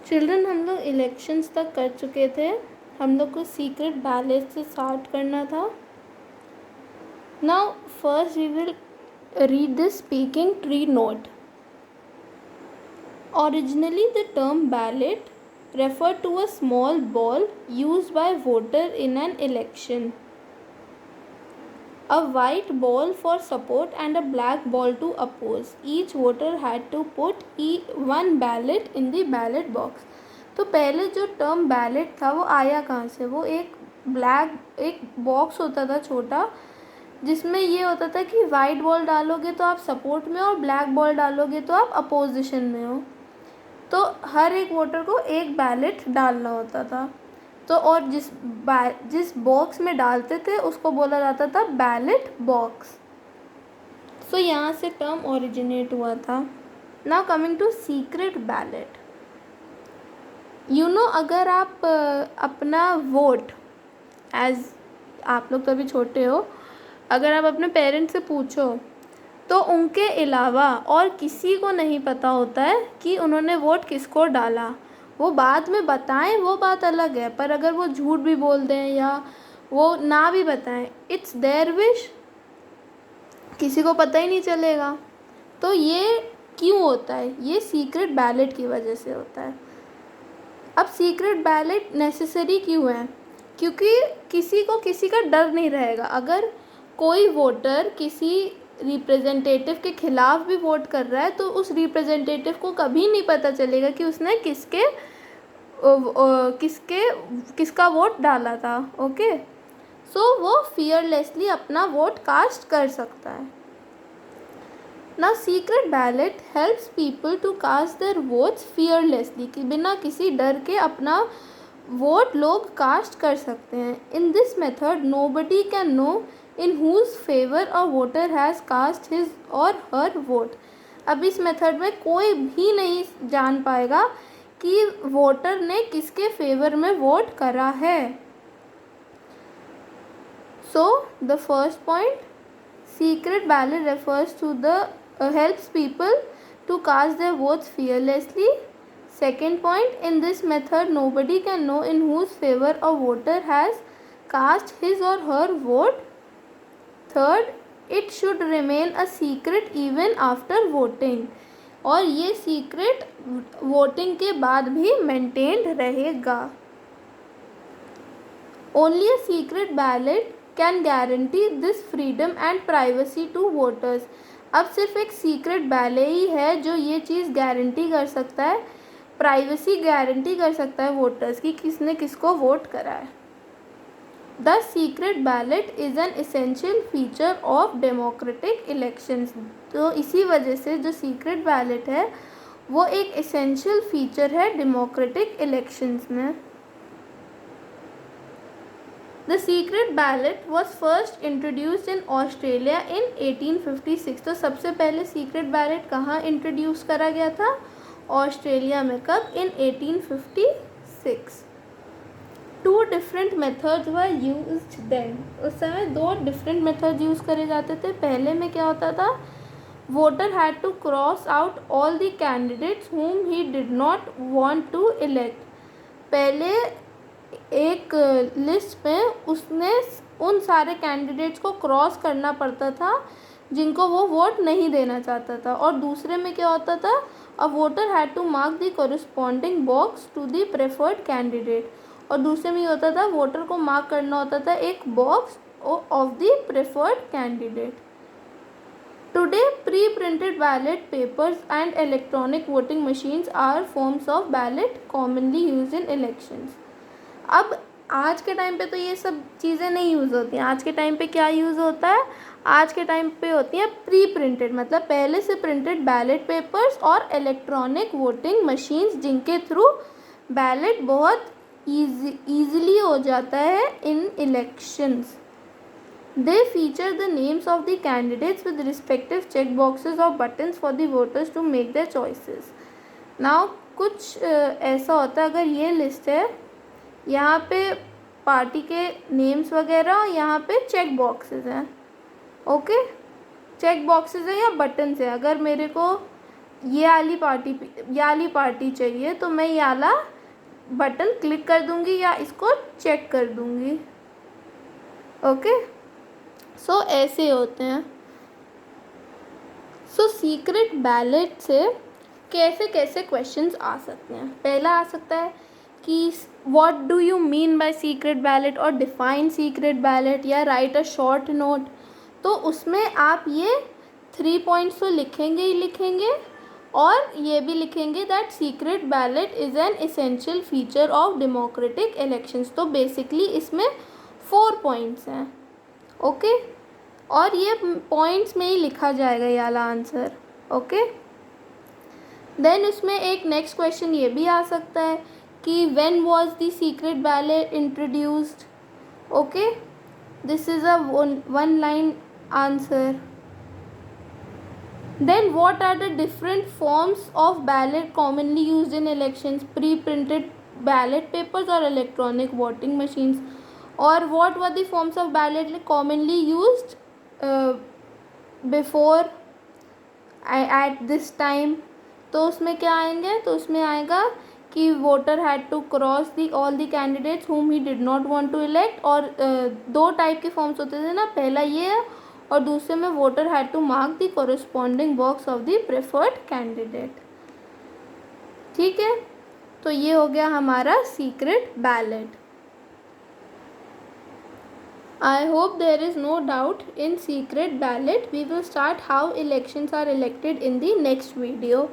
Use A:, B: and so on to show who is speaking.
A: Children, हम लोग elections तक कर चुके थे। हम लोग को सीक्रेट बैलेट से स्टार्ट करना था। Now first we will read the speaking tree note. Originally, the term ballot referred to a small ball used by voter in an election. A white ball for support and a black ball to oppose. Each voter had to put one ballot in the ballot box. तो पहले जो term ballot था वो आया कहाँ से? वो एक बॉक्स होता था छोटा, जिसमें ये होता था कि वाइट बॉल डालोगे तो आप सपोर्ट में हो और ब्लैक बॉल डालोगे तो आप अपोजिशन में हो। तो हर एक वोटर को एक बैलेट डालना होता था। तो और जिस बॉक्स में डालते थे उसको बोला जाता था बैलेट बॉक्स। सो यहाँ से टर्म ओरिजिनेट हुआ था। Now coming to secret ballot. अगर आप अपना वोट आप लोग तो अभी छोटे हो, अगर आप अपने पेरेंट्स से पूछो तो उनके अलावा और किसी को नहीं पता होता है कि उन्होंने वोट किसको डाला। वो बाद में बताएं वो बात अलग है, पर अगर वो झूठ भी बोल दें या वो ना भी बताएं, इट्स देयर विश, किसी को पता ही नहीं चलेगा। तो ये क्यों होता है? ये सीक्रेट बैलेट की वजह से होता है। अब सीक्रेट बैलेट नेसेसरी क्यों है? क्योंकि किसी को किसी का डर नहीं रहेगा। अगर कोई वोटर किसी रिप्रेजेंटेटिव के खिलाफ भी वोट कर रहा है तो उस रिप्रेजेंटेटिव को कभी नहीं पता चलेगा कि उसने किसका वोट डाला था। ओके, सो वो फियरलेसली अपना वोट कास्ट कर सकता है। Now secret ballot helps people to cast their votes fearlessly, कि बिना किसी डर के अपना वोट लोग कास्ट कर सकते हैं। In this method nobody can know in whose favor a voter has cast his or her vote. अब इस मेथड में कोई भी नहीं जान पाएगा कि वोटर ने किसके फेवर में वोट करा है। So the first point, secret ballot refers to the helps people to cast their votes fearlessly. Second point, in this method nobody can know in whose favor a voter has cast his or her vote. Third, it should remain a secret even after voting, और ये secret voting के बाद भी maintained रहेगा। Only a secret ballot can guarantee this freedom and privacy to voters. अब सिर्फ एक secret ballot ही है जो ये चीज़ गारंटी कर सकता है, प्राइवेसी गारंटी कर सकता है वोटर्स की, किसने किसको वोट करा है। The secret ballot is an essential feature of democratic elections. तो इसी वजह से जो सीक्रेट बैलेट है वो एक एसेंशियल फीचर है डेमोक्रेटिक इलेक्शंस में। The secret ballot was first introduced in Australia in 1856. तो सबसे पहले सीक्रेट बैलेट कहाँ इंट्रोड्यूस करा गया था? ऑस्ट्रेलिया में। कब? in 1856. Two different methods were used then. उस समय दो डिफरेंट मेथड यूज़ करे जाते थे। पहले में क्या होता था? Voter had to cross out all the candidates whom he did not want to elect. पहले एक लिस्ट में उसने उन सारे कैंडिडेट्स को क्रॉस करना पड़ता था जिनको वो वोट नहीं देना चाहता था। और दूसरे में क्या होता था? A voter had to mark the corresponding box to the preferred candidate. और दूसरे में होता था वोटर को मार्क करना होता था एक box of the preferred candidate. Today pre printed ballot papers and electronic voting machines are forms of ballot commonly use in elections. अब आज के टाइम पे तो ये सब चीज़ें नहीं यूज़ होती हैं। आज के टाइम पे क्या यूज़ होता है? आज के टाइम पे होती हैं प्री प्रिंटेड, मतलब पहले से प्रिंटेड बैलेट पेपर्स और इलेक्ट्रॉनिक वोटिंग मशीन्स, जिनके थ्रू बैलेट बहुत ईजिली हो जाता है in elections. They feature the names of the candidates with respective check boxes और buttons for the voters to make their choices. Now कुछ ऐसा होता है, अगर ये लिस्ट है, यहाँ पे पार्टी के नेम्स वगैरह और यहाँ पे चेक बॉक्सेस हैं। ओके, चेक बॉक्सेस है या बटन्स है। अगर मेरे को ये वाली पार्टी चाहिए तो मैं ये वाला बटन क्लिक कर दूंगी या इसको चेक कर दूंगी। ओके, सो ऐसे होते हैं। सो सीक्रेट बैलेट से कैसे कैसे क्वेश्चंस आ सकते हैं। पहला आ सकता है कि what do you mean by secret ballot और डिफाइन सीक्रेट बैलेट या राइट अ शॉर्ट नोट। तो उसमें आप ये 3 पॉइंट्स तो लिखेंगे ही लिखेंगे और ये भी लिखेंगे that secret ballot is an essential feature of democratic elections. तो बेसिकली इसमें 4 पॉइंट्स हैं। ओके, और ये पॉइंट्स में ही लिखा जाएगा ये वाला आंसर। ओके, देन उसमें एक नेक्स्ट क्वेश्चन ये भी आ सकता है कि when was the secret ballot introduced. Okay, this is a one line answer. Then what are the different forms of ballot commonly used in elections? Pre-printed ballot papers or electronic voting machines? Or what were the forms of ballot commonly used before at this time? तो उसमें क्या आएंगे, तो उसमें आएगा कि voter had to cross the all the candidates whom he did not want to elect। और दो टाइप के फॉर्म्स होते थे ना, पहला ये है और दूसरे में voter had to mark the corresponding box of the preferred candidate. ठीक है, तो ये हो गया हमारा secret ballot. I hope there is no doubt in secret ballot. We will start how elections are elected in the next video.